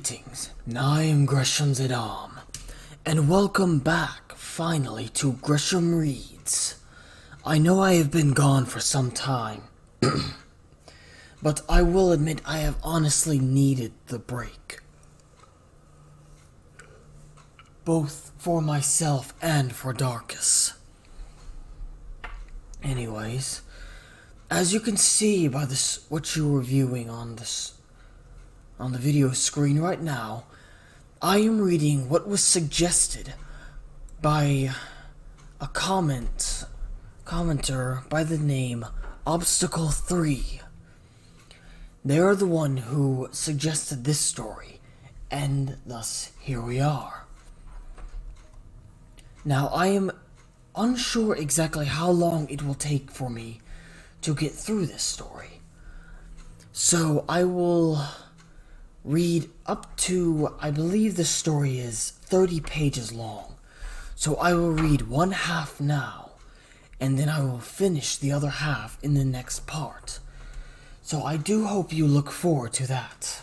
Greetings, I am Gresham's Adam, and welcome back, finally, to Gresham Reads. I know I have been gone for some time, but I will admit I have honestly needed the break. Both for myself and for Darkus. Anyways, as you can see by this, what you're viewing on the video screen right now, I am reading what was suggested by a commenter by the name Obstacle 3. They are the one who suggested this story, and thus here we are. Now I am unsure exactly how long it will take for me to get through this story, so I will read up to, I believe the story is 30 pages long. So I will read one half now, and then I will finish the other half in the next part. So I do hope you look forward to that.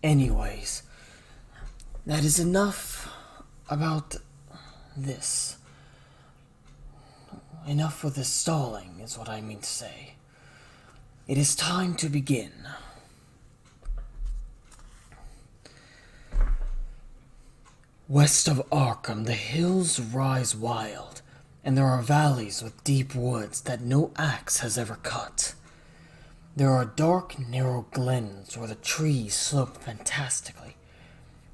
Anyways, that is enough about this. Enough with the stalling is what I mean to say. It is time to begin. West of Arkham, the hills rise wild, and there are valleys with deep woods that no axe has ever cut. There are dark, narrow glens where the trees slope fantastically,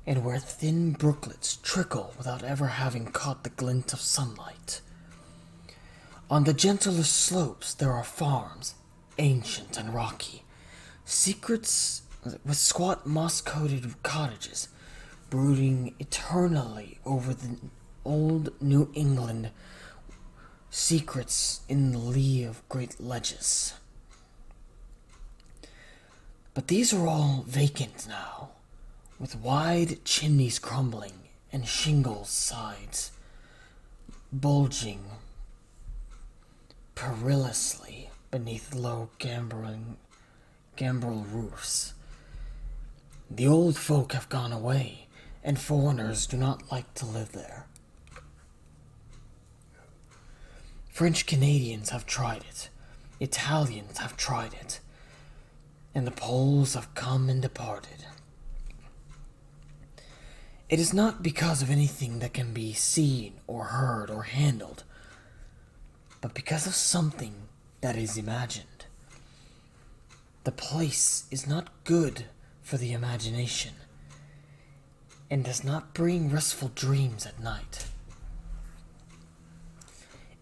and where thin brooklets trickle without ever having caught the glint of sunlight. On the gentler slopes there are farms, ancient and rocky, secrets with squat moss-coated cottages, brooding eternally over the old New England secrets in the lee of great ledges. But these are all vacant now, with wide chimneys crumbling and shingles sides bulging perilously beneath low gambrel roofs. The old folk have gone away, and foreigners do not like to live there. French Canadians have tried it, Italians have tried it, and the Poles have come and departed. It is not because of anything that can be seen or heard or handled, but because of something that is imagined. The place is not good for the imagination, and does not bring restful dreams at night.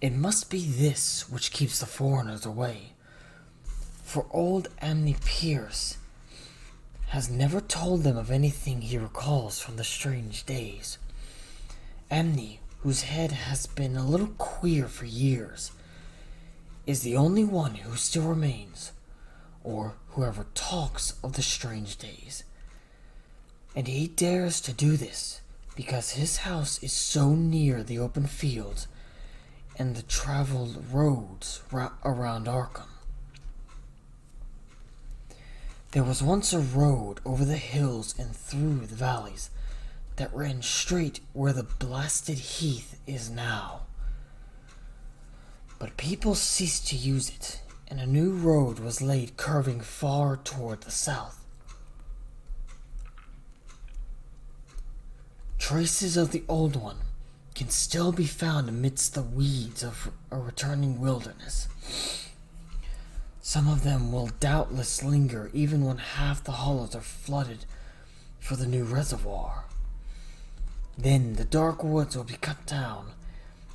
It must be this which keeps the foreigners away, for old Amney Pierce has never told them of anything he recalls from the strange days. Amney, whose head has been a little queer for years, is the only one who still remains, or who ever talks of the strange days. And he dares to do this because his house is so near the open fields and the traveled roads around Arkham. There was once a road over the hills and through the valleys that ran straight where the blasted heath is now. But people ceased to use it, and a new road was laid curving far toward the south. Traces of the old one can still be found amidst the weeds of a returning wilderness. Some of them will doubtless linger even when half the hollows are flooded for the new reservoir. Then the dark woods will be cut down,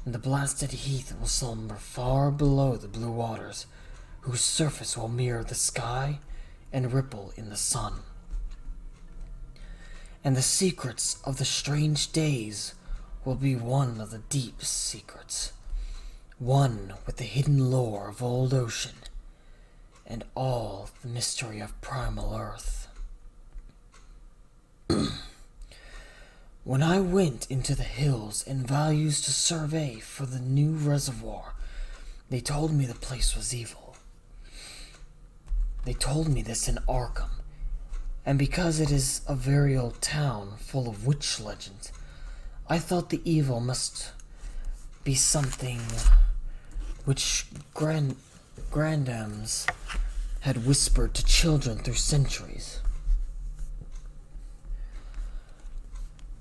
and the blasted heath will slumber far below the blue waters, whose surface will mirror the sky and ripple in the sun. And the secrets of the strange days will be one of the deep secrets, one with the hidden lore of old ocean, and all the mystery of primal earth. When I went into the hills and valleys to survey for the new reservoir, they told me the place was evil. They told me this in Arkham, and because it is a very old town full of witch legends, I thought the evil must be something which grandams had whispered to children through centuries.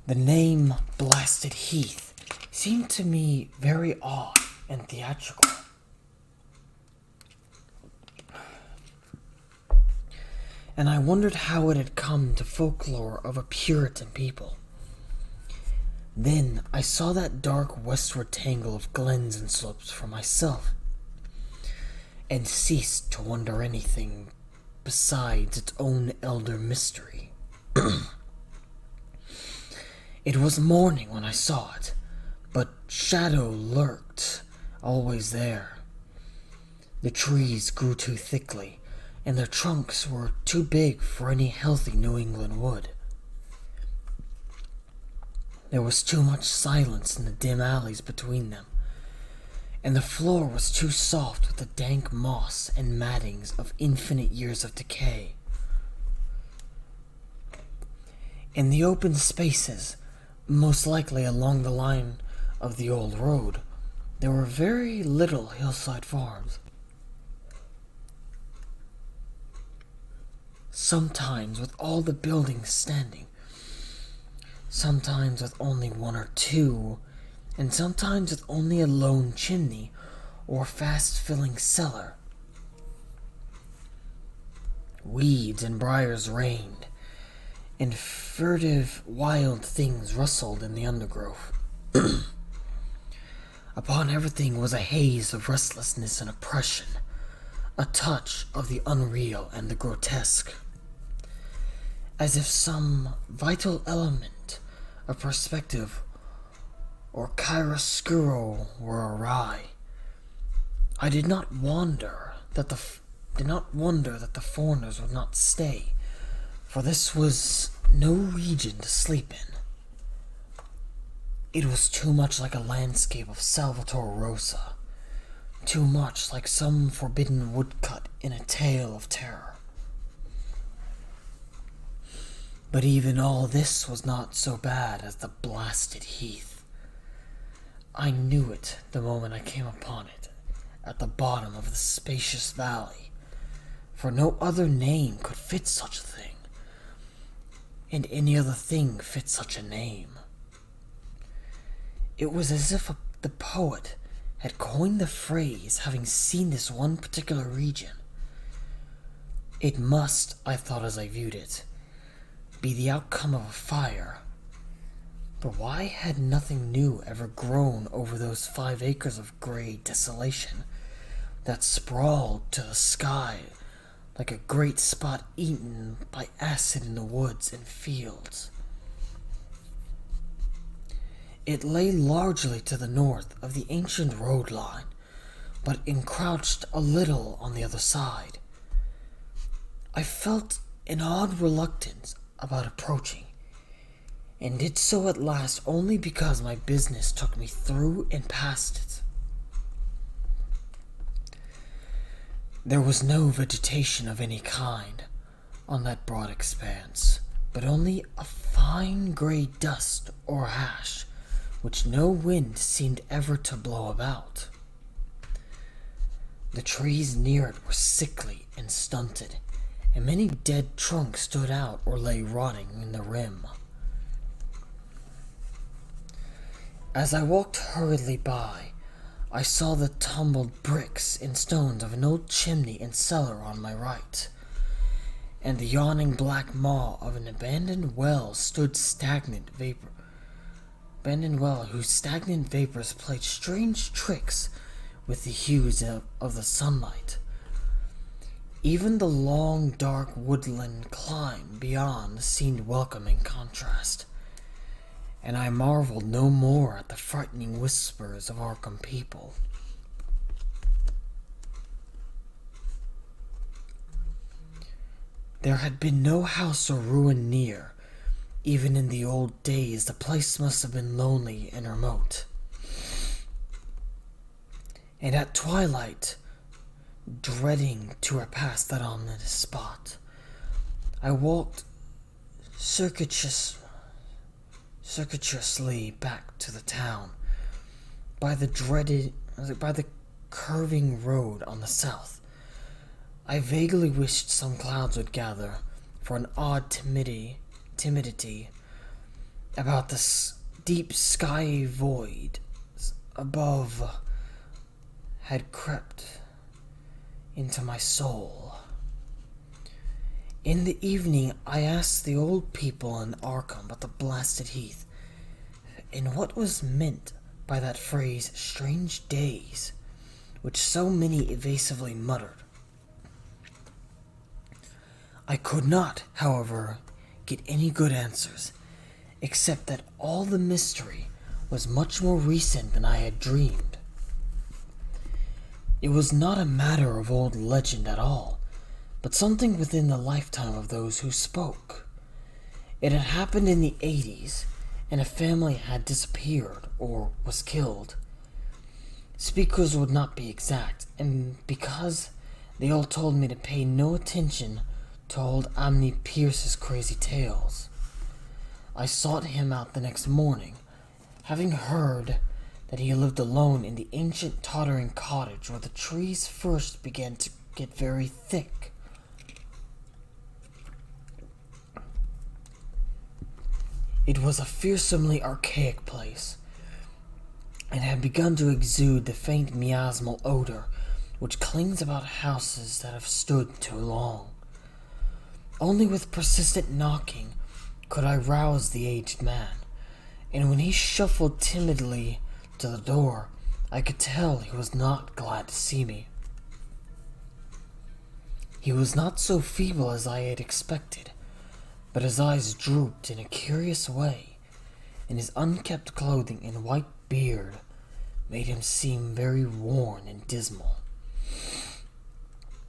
The name Blasted Heath seemed to me very odd and theatrical. And I wondered how it had come to folklore of a Puritan people. Then I saw that dark westward tangle of glens and slopes for myself, and ceased to wonder anything besides its own elder mystery. It was morning when I saw it, but shadow lurked always there. The trees grew too thickly, and their trunks were too big for any healthy New England wood. There was too much silence in the dim alleys between them, and the floor was too soft with the dank moss and mattings of infinite years of decay. In the open spaces, most likely along the line of the old road, there were very little hillside farms. Sometimes with all the buildings standing, sometimes with only one or two, and sometimes with only a lone chimney or fast-filling cellar. Weeds and briars reigned, and furtive wild things rustled in the undergrowth. Upon everything was a haze of restlessness and oppression, a touch of the unreal and the grotesque, as if some vital element of perspective or chiaroscuro were awry. I did not wonder that the foreigners would not stay, for this was no region to sleep in. It was too much like a landscape of Salvator Rosa, too much like some forbidden woodcut in a tale of terror. But even all this was not so bad as the Blasted Heath. I knew it the moment I came upon it, at the bottom of the spacious valley, for no other name could fit such a thing, and any other thing fit such a name. It was as if the poet had coined the phrase, having seen this one particular region. It must, I thought as I viewed it, be the outcome of a fire. But why had nothing new ever grown over those 5 acres of gray desolation that sprawled to the sky like a great spot eaten by acid in the woods and fields? It lay largely to the north of the ancient road line, but encroached a little on the other side. I felt an odd reluctance about approaching, and did so at last only because my business took me through and past it. There was no vegetation of any kind on that broad expanse, but only a fine gray dust or ash, which no wind seemed ever to blow about. The trees near it were sickly and stunted, and many dead trunks stood out or lay rotting in the rim. As I walked hurriedly by, I saw the tumbled bricks and stones of an old chimney and cellar on my right, and the yawning black maw of an abandoned well whose stagnant vapors played strange tricks with the hues of the sunlight. Even the long, dark woodland climb beyond seemed welcome in contrast, and I marveled no more at the frightening whispers of Arkham people. There had been no house or ruin near. Even in the old days, the place must have been lonely and remote. And at twilight, dreading to repass that ominous spot, I walked circuitously back to the town by the curving road on the south. I vaguely wished some clouds would gather, for an odd timidity about the deep sky void above had crept into my soul. In the evening, I asked the old people in Arkham about the blasted heath, and what was meant by that phrase, strange days, which so many evasively muttered. I could not, however, get any good answers, except that all the mystery was much more recent than I had dreamed. It was not a matter of old legend at all, but something within the lifetime of those who spoke. It had happened in the 80s, and a family had disappeared or was killed. Speakers would not be exact, and because they all told me to pay no attention to old Amni Pierce's crazy tales, I sought him out the next morning, having heard that he lived alone in the ancient tottering cottage where the trees first began to get very thick. It was a fearsomely archaic place, and had begun to exude the faint miasmal odor which clings about houses that have stood too long. Only with persistent knocking could I rouse the aged man, and when he shuffled timidly to the door, I could tell he was not glad to see me. He was not so feeble as I had expected, but his eyes drooped in a curious way, and his unkempt clothing and white beard made him seem very worn and dismal.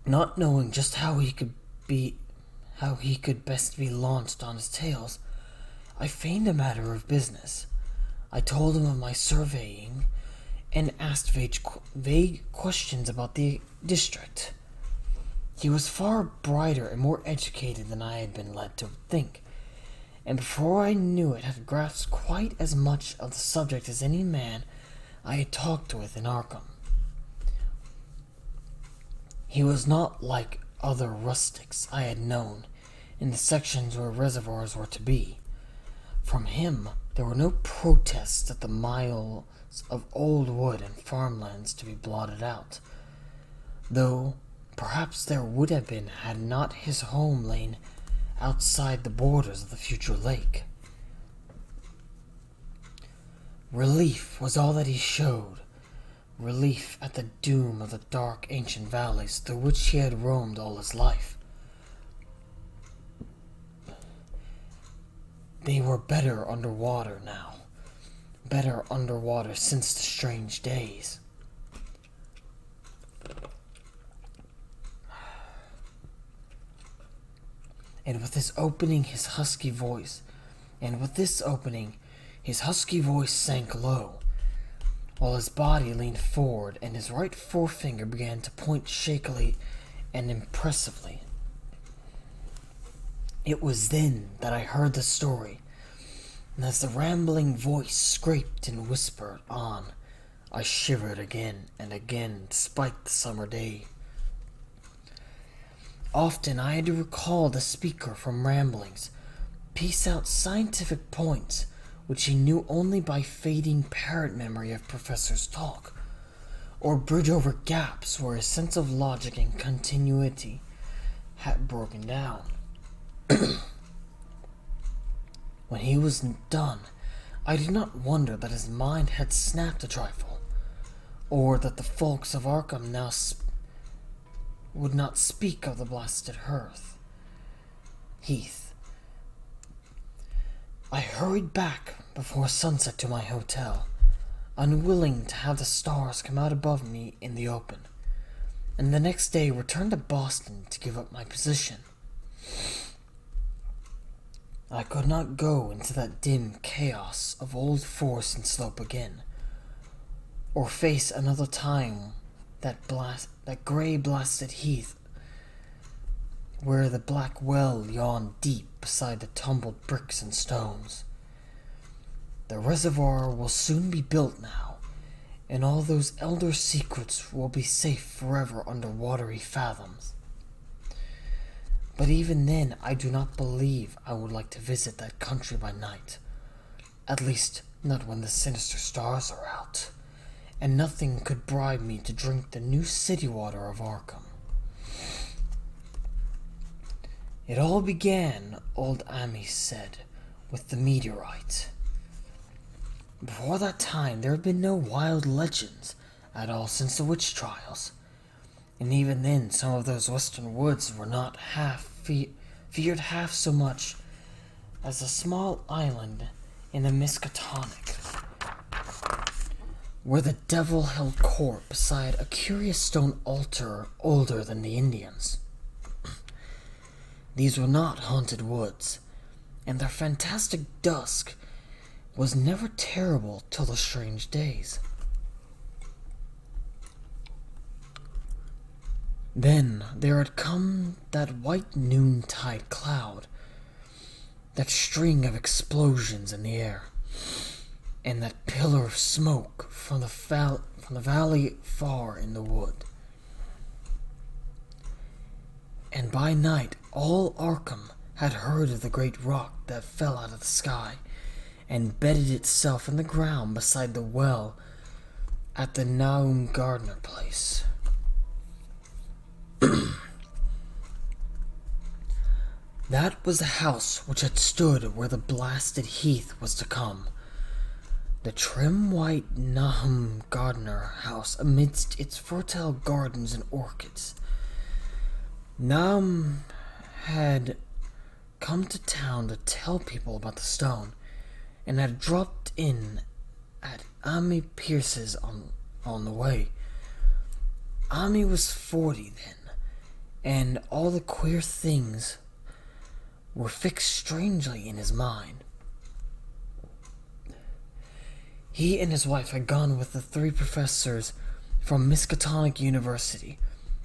Not knowing just how he could best be launched on his tales, I feigned a matter of business. I told him of my surveying and asked vague questions about the district. He was far brighter and more educated than I had been led to think, and before I knew it had grasped quite as much of the subject as any man I had talked with in Arkham. He was not like other rustics I had known in the sections where reservoirs were to be. From him there were no protests at the miles of old wood and farmlands to be blotted out, though perhaps there would have been had not his home lain outside the borders of the future lake. Relief was all that he showed, relief at the doom of the dark ancient valleys through which he had roamed all his life. They were better underwater now, better underwater since the strange days. And with this opening his husky voice sank low, while his body leaned forward and his right forefinger began to point shakily and impressively. It was then that I heard the story, and as the rambling voice scraped and whispered on, I shivered again and again despite the summer day. Often I had to recall the speaker from ramblings, piece out scientific points which he knew only by fading parrot memory of professors' talk, or bridge over gaps where his sense of logic and continuity had broken down. When he was done, I did not wonder that his mind had snapped a trifle, or that the folks of Arkham now would not speak of the blasted heath. I hurried back before sunset to my hotel, unwilling to have the stars come out above me in the open, and the next day returned to Boston to give up my position. I could not go into that dim chaos of Old Forest and Slope again, or face another time that gray blasted heath where the black well yawned deep beside the tumbled bricks and stones. The reservoir will soon be built now, and all those elder secrets will be safe forever under watery fathoms. But even then, I do not believe I would like to visit that country by night. At least, not when the sinister stars are out, and nothing could bribe me to drink the new city water of Arkham. It all began, old Amy said, with the meteorite. Before that time, there had been no wild legends at all since the witch trials, and even then some of those western woods were not feared half so much as a small island in the Miskatonic, where the devil held court beside a curious stone altar older than the Indians. These were not haunted woods, and their fantastic dusk was never terrible till the strange days. Then there had come that white noontide cloud, that string of explosions in the air, and that pillar of smoke from the valley far in the wood. And by night all Arkham had heard of the great rock that fell out of the sky and bedded itself in the ground beside the well at the Nahum Gardner place. That was the house which had stood where the blasted heath was to come. The trim white Nahum Gardner house amidst its fertile gardens and orchids. Nahum had come to town to tell people about the stone, and had dropped in at Amy Pierce's on the way. Amy was 40 then, and all the queer things were fixed strangely in his mind. He and his wife had gone with the 3 professors from Miskatonic University,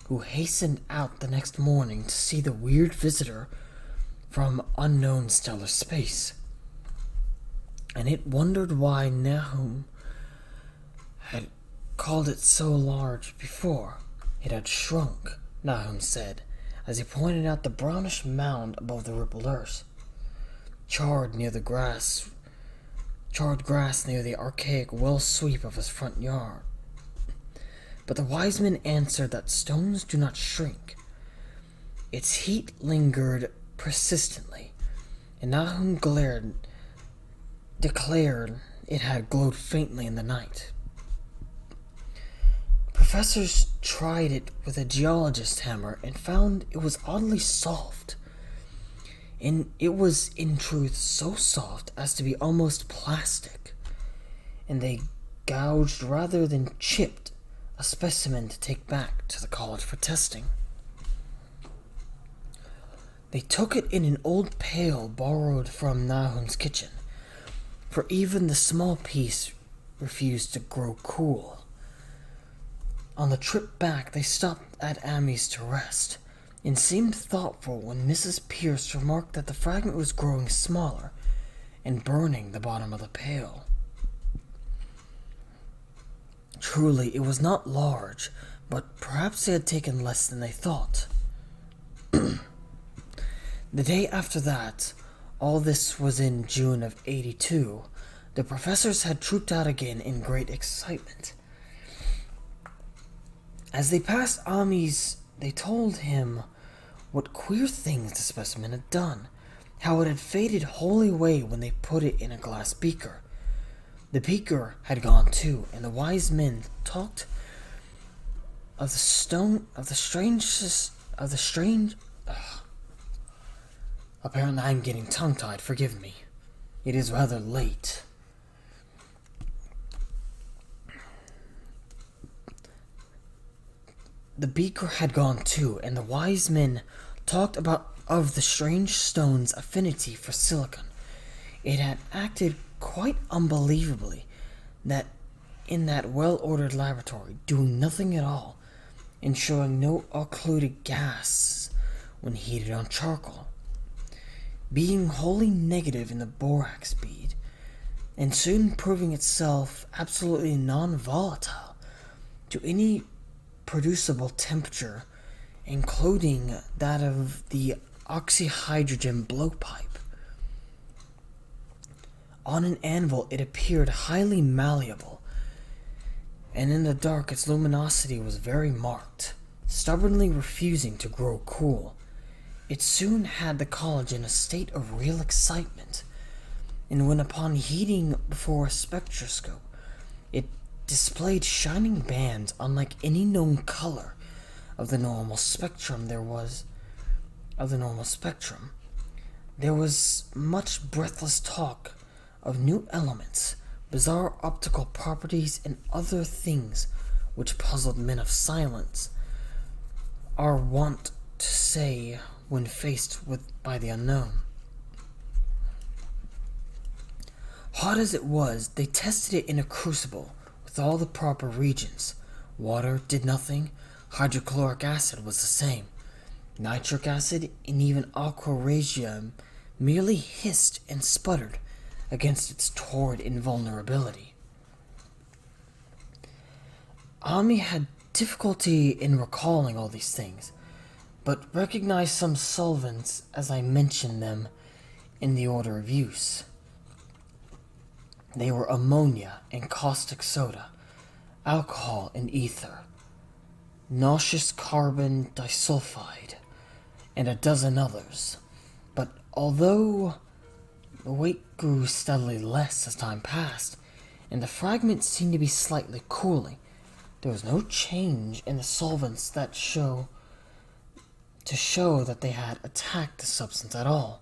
who hastened out the next morning to see the weird visitor from unknown stellar space. And it wondered why Nahum had called it so large before. It had shrunk, Nahum said, as he pointed out the brownish mound above the rippled earth, charred grass near the archaic well sweep of his front yard. But the wise men answered that stones do not shrink. Its heat lingered persistently, and Nahum declared it had glowed faintly in the night. Professors tried it with a geologist's hammer and found it was oddly soft. And it was, in truth, so soft as to be almost plastic. And they gouged rather than chipped a specimen to take back to the college for testing. They took it in an old pail borrowed from Nahum's kitchen, for even the small piece refused to grow cool. On the trip back, they stopped at Amy's to rest, and seemed thoughtful when Mrs. Pierce remarked that the fragment was growing smaller and burning the bottom of the pail. Truly, it was not large, but perhaps they had taken less than they thought. The day after that, all this was in June of '82, the professors had trooped out again in great excitement. As they passed Amy's, they told him what queer things the specimen had done, how it had faded wholly away when they put it in a glass beaker. The beaker had gone too, and the wise men talked of the stone, of the strange. Apparently I'm getting tongue-tied, forgive me. It is rather late. The beaker had gone too, and the wise men talked of the strange stone's affinity for silicon. It had acted quite unbelievably that in that well-ordered laboratory, doing nothing at all, and showing no occluded gas, when heated on charcoal, being wholly negative in the borax bead, and soon proving itself absolutely non-volatile to any producible temperature, including that of the oxyhydrogen blowpipe. On an anvil it appeared highly malleable, and in the dark its luminosity was very marked, stubbornly refusing to grow cool. It soon had the college in a state of real excitement, and when upon heating before a spectroscope, it displayed shining bands unlike any known color of the normal spectrum. There was much breathless talk of new elements, bizarre optical properties, and other things which puzzled men of science are wont to say when faced by the unknown. Hot as it was, they tested it in a crucible with all the proper reagents. Water did nothing, hydrochloric acid was the same, nitric acid and even aqua regia merely hissed and sputtered against its torrid invulnerability. Ami had difficulty in recalling all these things, but recognized some solvents as I mentioned them in the order of use. They were ammonia and caustic soda, alcohol and ether, nauseous carbon disulfide, and a dozen others. But although the weight grew steadily less as time passed, and the fragments seemed to be slightly cooling, there was no change in the solvents to show that they had attacked the substance at all.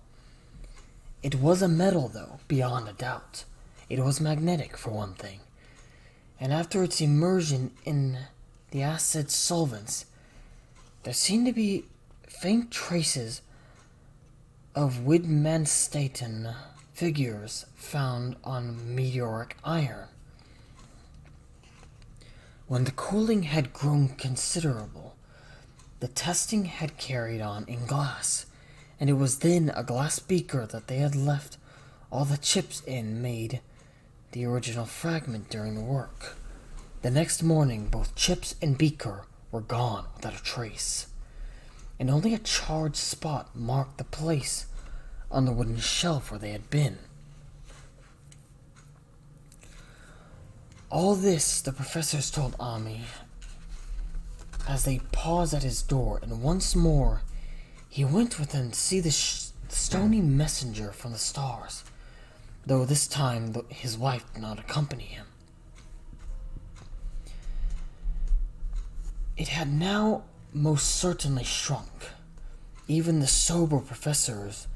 It was a metal, though, beyond a doubt. It was magnetic, for one thing, and after its immersion in the acid solvents, there seemed to be faint traces of Widmanstatin figures found on meteoric iron. When the cooling had grown considerable, the testing had carried on in glass, and it was then a glass beaker that they had left all the chips in made the original fragment during the work. The next morning, both chips and beaker were gone without a trace, and only a charred spot marked the place on the wooden shelf where they had been. All this the professors told Ami as they paused at his door, and once more he went with them to see the stony messenger from the stars, though this time his wife did not accompany him. It had now most certainly shrunk. Even the sober professors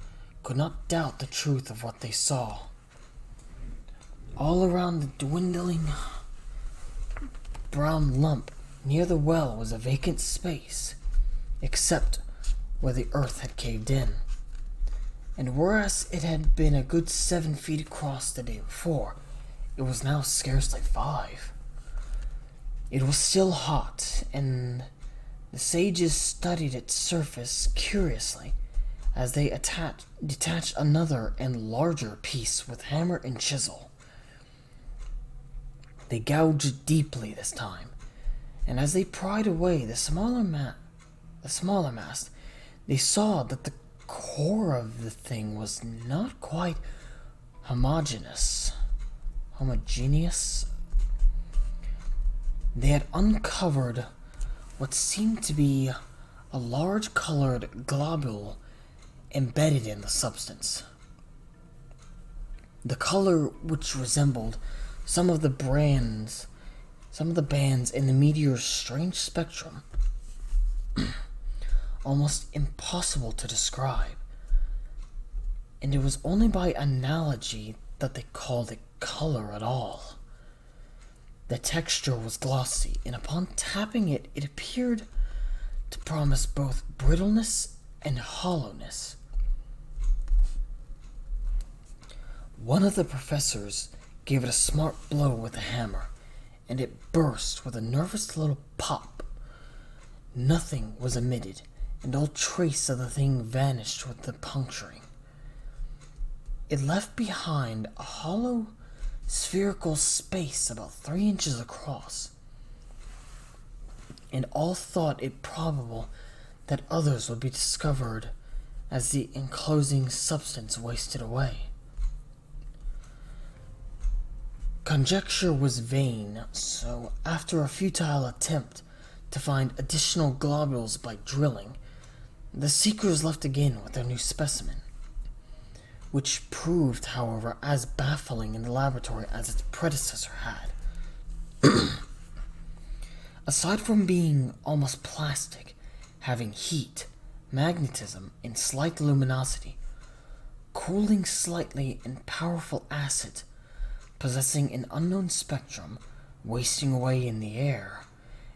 could not doubt the truth of what they saw. All around the dwindling brown lump near the well was a vacant space, except where the earth had caved in. And whereas it had been a good 7 feet across the day before, it was now scarcely 5. It was still hot, and the sages studied its surface curiously as they detached another and larger piece with hammer and chisel. They gouged deeply this time, and as they pried away the smaller mass, they saw that the core of the thing was not quite homogeneous. They had uncovered what seemed to be a large colored globule embedded in the substance. The color, which resembled some of the bands in the meteor's strange spectrum, almost impossible to describe, and it was only by analogy that they called it color at all. The texture was glossy, and upon tapping it, it appeared to promise both brittleness and hollowness. One of the professors gave it a smart blow with a hammer, and it burst with a nervous little pop. Nothing was emitted, and all trace of the thing vanished with the puncturing. It left behind a hollow, spherical space about 3 inches across, and all thought it probable that others would be discovered as the enclosing substance wasted away. Conjecture was vain, so after a futile attempt to find additional globules by drilling, the seekers left again with their new specimen, which proved, however, as baffling in the laboratory as its predecessor had. Aside from being almost plastic, having heat, magnetism, and slight luminosity, cooling slightly and powerful acid, possessing an unknown spectrum, wasting away in the air,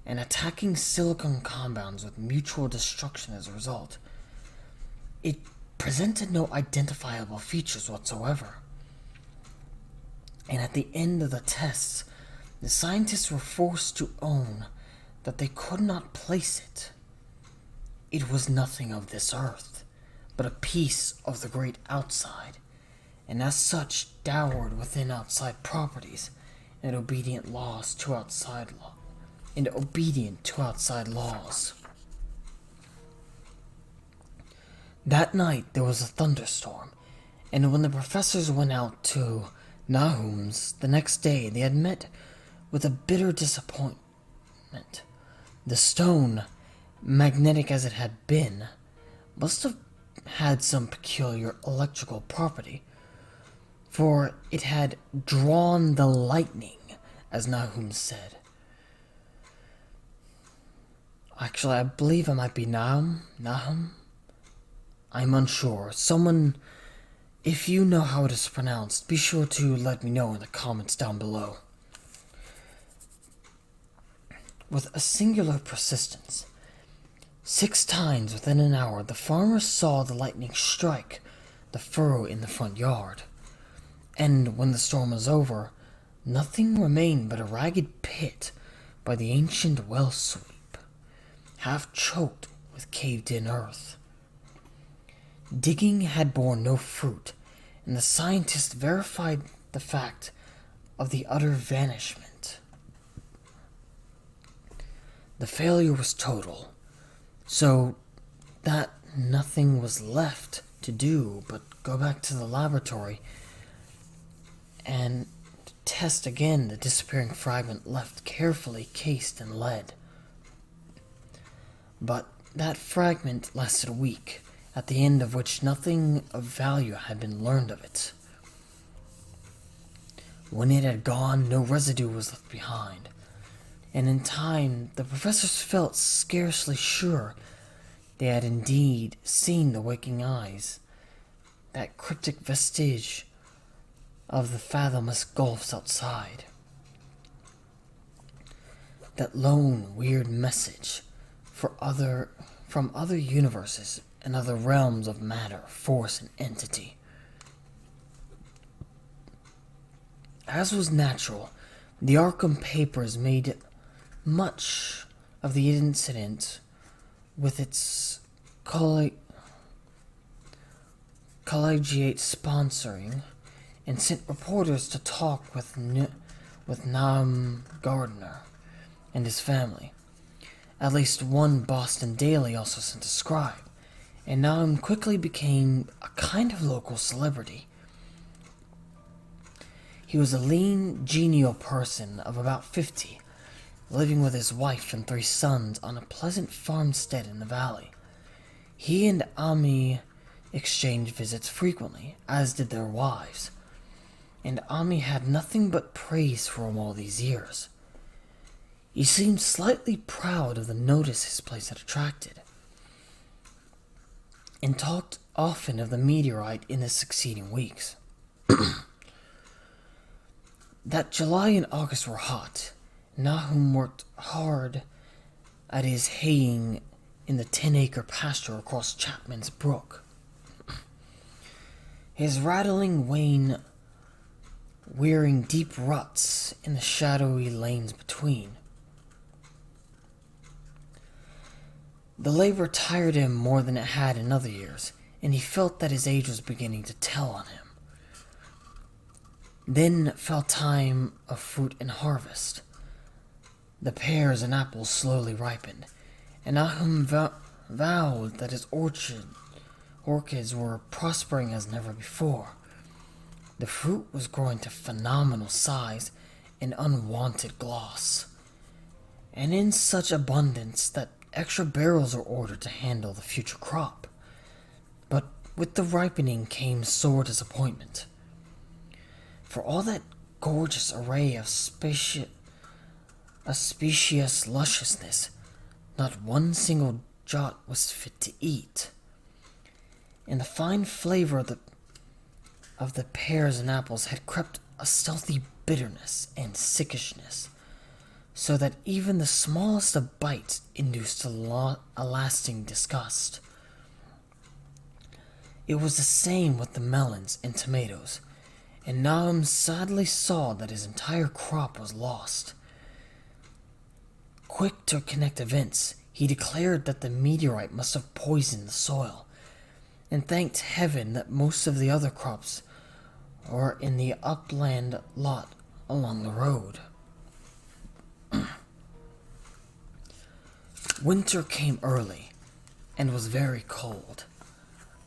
and attacking silicon compounds with mutual destruction as a result, it presented no identifiable features whatsoever. And at the end of the tests, the scientists were forced to own that they could not place it. It was nothing of this earth, but a piece of the great outside, and as such dowered within outside properties, and obedient to outside laws. That night there was a thunderstorm, and when the professors went out to Nahum's the next day, they had met with a bitter disappointment. The stone, magnetic as it had been, must have had some peculiar electrical property, for it had drawn the lightning, as Nahum said. Actually, I believe it might be Nahum. I'm unsure. Someone, if you know how it is pronounced, be sure to let me know in the comments down below. With a singular persistence, 6 times within an hour, the farmer saw the lightning strike the furrow in the front yard, and when the storm was over, nothing remained but a ragged pit by the ancient well sweep, half choked with caved-in earth. Digging had borne no fruit, and the scientists verified the fact of the utter vanishment. The failure was total, so that nothing was left to do but go back to the laboratory and test again the disappearing fragment left carefully cased in lead. But that fragment lasted a week, at the end of which nothing of value had been learned of it. When it had gone, no residue was left behind, and in time the professors felt scarcely sure they had indeed seen the waking eyes, that cryptic vestige of the fathomless gulfs outside, that lone, weird message from other universes and other realms of matter, force, and entity. As was natural, the Arkham papers made much of the incident with its collegiate sponsoring, and sent reporters to talk with Nahum Gardner and his family. At least one Boston daily also sent a scribe, and Nahum quickly became a kind of local celebrity. He was a lean, genial person of about 50, living with his wife and 3 sons on a pleasant farmstead in the valley. He and Ami exchanged visits frequently, as did their wives, and Ami had nothing but praise for him all these years. He seemed slightly proud of the notice his place had attracted, and talked often of the meteorite in the succeeding weeks. That July and August were hot. Nahum worked hard at his haying in the 10-acre pasture across Chapman's Brook. His rattling wain wearing deep ruts in the shadowy lanes between. The labor tired him more than it had in other years, and he felt that his age was beginning to tell on him. Then fell time of fruit and harvest. The pears and apples slowly ripened, and Nahum vowed that his orchids were prospering as never before. The fruit was growing to phenomenal size and unwanted gloss, and in such abundance that extra barrels were ordered to handle the future crop. But with the ripening came sore disappointment. For all that gorgeous array of specious lusciousness, not one single jot was fit to eat. And the fine flavor of the pears and apples had crept a stealthy bitterness and sickishness, so that even the smallest of bites induced a lasting disgust. It was the same with the melons and tomatoes, and Nahum sadly saw that his entire crop was lost. Quick to connect events, he declared that the meteorite must have poisoned the soil, and thanked heaven that most of the other crops were in the upland lot along the road. Winter came early, and was very cold.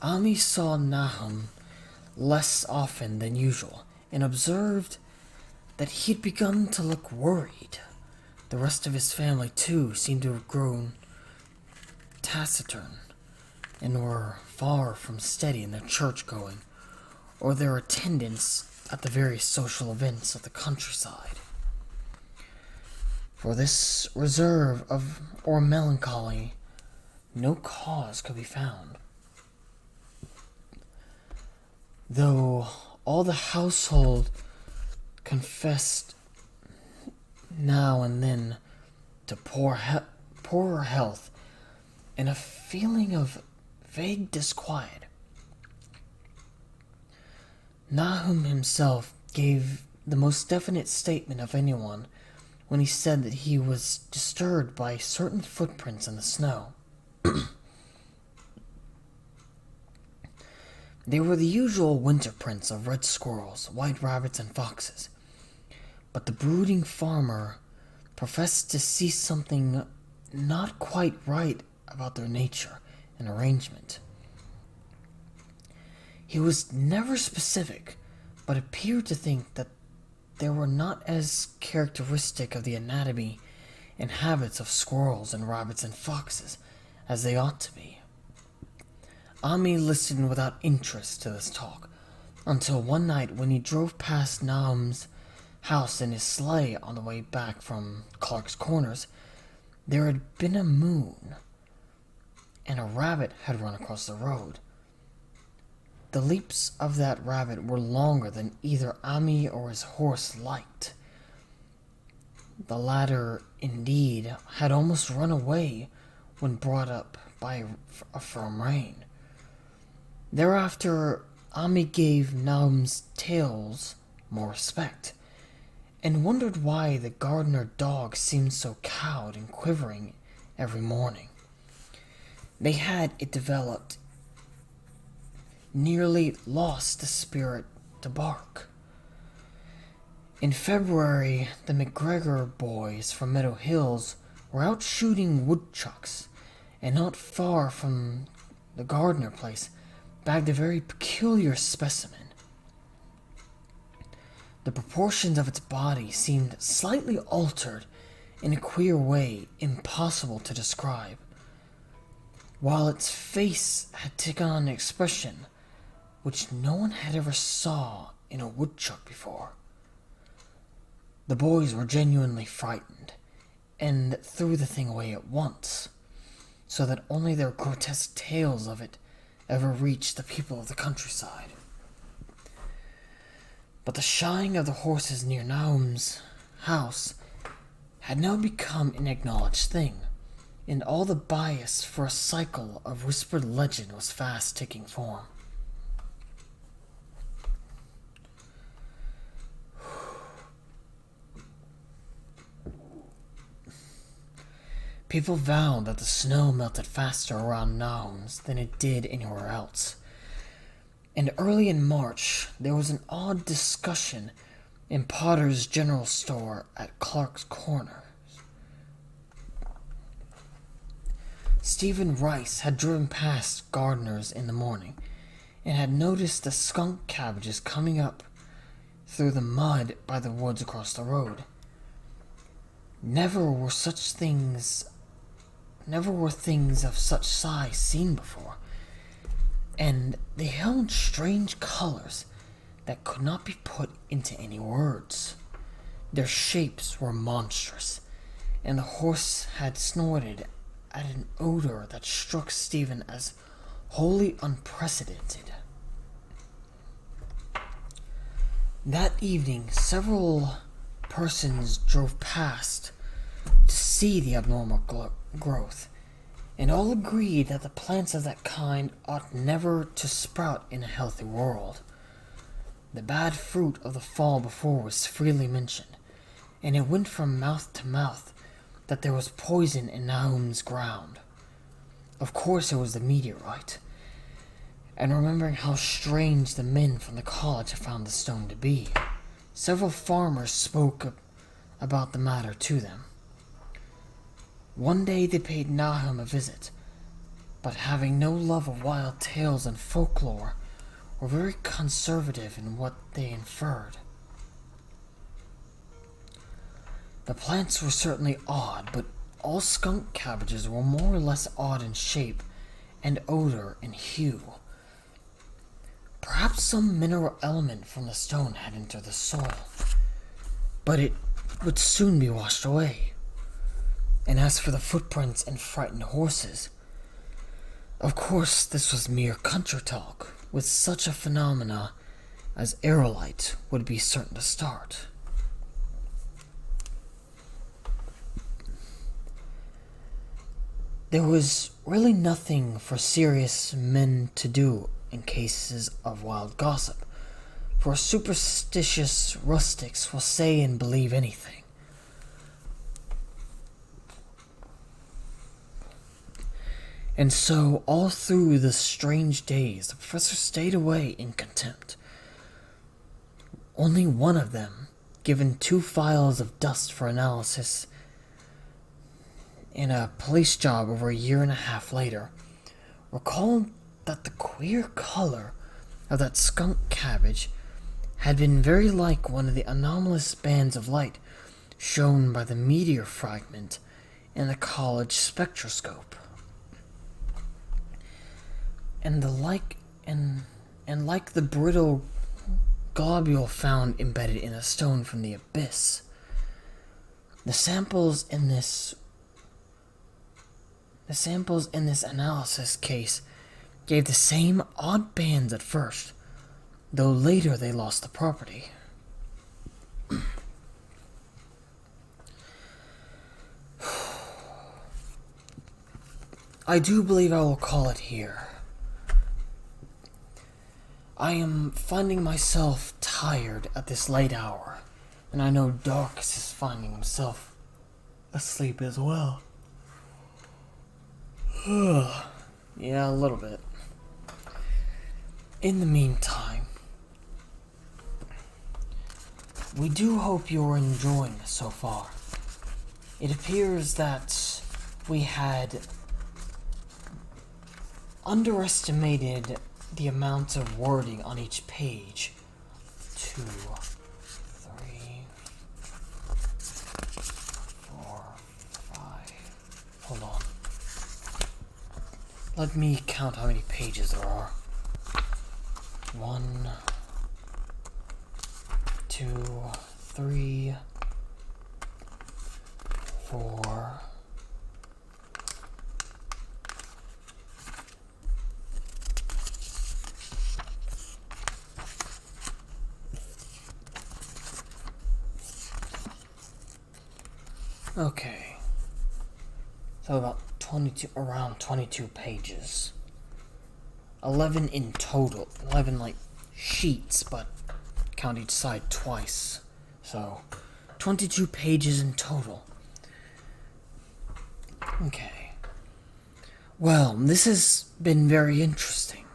Ami saw Nahum less often than usual, and observed that he had begun to look worried. The rest of his family, too, seemed to have grown taciturn, and were far from steady in their church-going, or their attendance at the various social events of the countryside. For this reserve or melancholy, no cause could be found, though all the household confessed now and then to poorer health and a feeling of vague disquiet. Nahum himself gave the most definite statement of anyone when he said that he was disturbed by certain footprints in the snow. They were the usual winter prints of red squirrels, white rabbits, and foxes, but the brooding farmer professed to see something not quite right about their nature and arrangement. He was never specific, but appeared to think that they were not as characteristic of the anatomy and habits of squirrels and rabbits and foxes as they ought to be. Ami listened without interest to this talk, until one night when he drove past Nahum's house in his sleigh on the way back from Clark's Corners, there had been a moon, and a rabbit had run across the road. The leaps of that rabbit were longer than either Ami or his horse liked. The latter, indeed, had almost run away when brought up by a firm rein. Thereafter, Ami gave Nahum's tales more respect, and wondered why the gardener dog seemed so cowed and quivering every morning. They had, it developed, nearly lost the spirit to bark. In February, the McGregor boys from Meadow Hills were out shooting woodchucks, and not far from the Gardner place bagged a very peculiar specimen. The proportions of its body seemed slightly altered in a queer way impossible to describe, while its face had taken on an expression which no one had ever saw in a woodchuck before. The boys were genuinely frightened, and threw the thing away at once, so that only their grotesque tales of it ever reached the people of the countryside. But the shying of the horses near Nahum's house had now become an acknowledged thing, and all the bias for a cycle of whispered legend was fast taking form. People vowed that the snow melted faster around Nahum's than it did anywhere else. And early in March, there was an odd discussion in Potter's general store at Clark's Corner. Stephen Rice had driven past Gardner's in the morning and had noticed the skunk cabbages coming up through the mud by the woods across the road. Never were things of such size seen before, and they held strange colors that could not be put into any words. Their shapes were monstrous, and the horse had snorted at an odor that struck Stephen as wholly unprecedented. That evening, several persons drove past to see the abnormal growth, and all agreed that the plants of that kind ought never to sprout in a healthy world. The bad fruit of the fall before was freely mentioned, and it went from mouth to mouth that there was poison in Nahum's ground. Of course it was the meteorite, and remembering how strange the men from the college had found the stone to be, several farmers spoke about the matter to them. One day they paid Nahum a visit, but having no love of wild tales and folklore, were very conservative in what they inferred. The plants were certainly odd, but all skunk cabbages were more or less odd in shape and odor and hue. Perhaps some mineral element from the stone had entered the soil, but it would soon be washed away. And as for the footprints and frightened horses, of course this was mere country talk, with such a phenomena as aerolite would be certain to start. There was really nothing for serious men to do in cases of wild gossip, for superstitious rustics will say and believe anything. And so, all through the strange days, the professor stayed away in contempt. Only one of them, given 2 phials of dust for analysis in a police job over a year and a half later, recalled that the queer color of that skunk cabbage had been very like one of the anomalous bands of light shown by the meteor fragment in the college spectroscope. And like the brittle globule found embedded in a stone from the abyss, the samples in this analysis case gave the same odd bands at first, though later they lost the property. I do believe I will call it here. I am finding myself tired at this late hour, and I know Darkus is finding himself asleep as well. Yeah, a little bit. In the meantime, we do hope you're enjoying this so far. It appears that we had underestimated the amount of wording on each page. 2, 3, 4, 5. Hold on. Let me count how many pages there are. 1, 2, 3, 4. Okay. So about around 22 pages. 11 in total. 11 sheets, but count each side twice. So 22 pages in total. Okay. Well, this has been very interesting.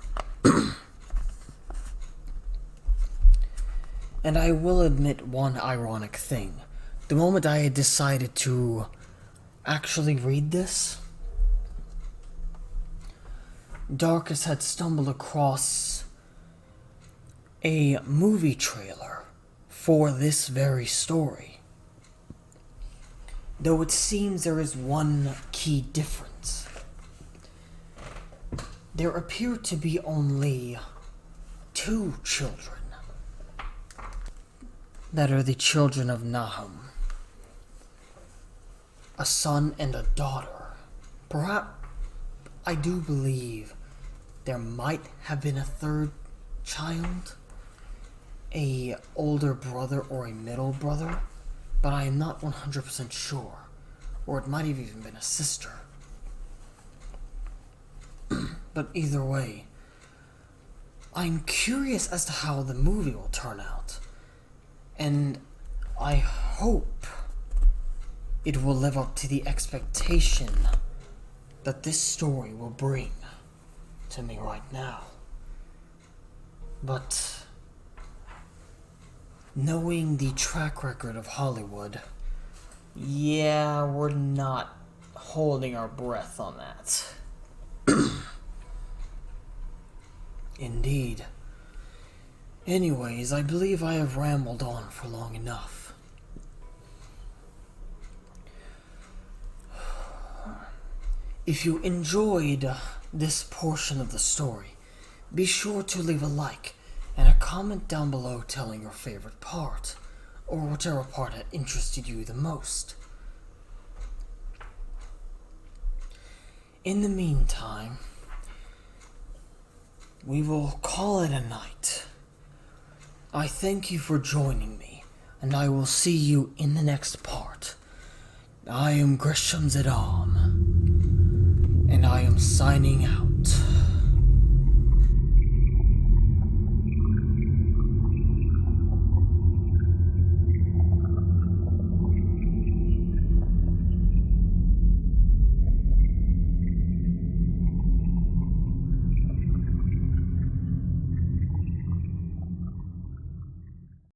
And I will admit one ironic thing. The moment I had decided to actually read this, Darkus had stumbled across a movie trailer for this very story. Though it seems there is one key difference. There appear to be only 2 children that are the children of Nahum. A son and a daughter. Perhaps, I do believe there might have been a 3rd child, a older brother or a middle brother, but I am not 100% sure. Or it might have even been a sister. But either way, I'm curious as to how the movie will turn out. And I hope it will live up to the expectation that this story will bring to me right now. But knowing the track record of Hollywood, yeah, we're not holding our breath on that. Indeed. Anyways, I believe I have rambled on for long enough. If you enjoyed this portion of the story, be sure to leave a like and a comment down below telling your favorite part, or whichever part had interested you the most. In the meantime, we will call it a night. I thank you for joining me, and I will see you in the next part. I am Gresham, and I am signing out.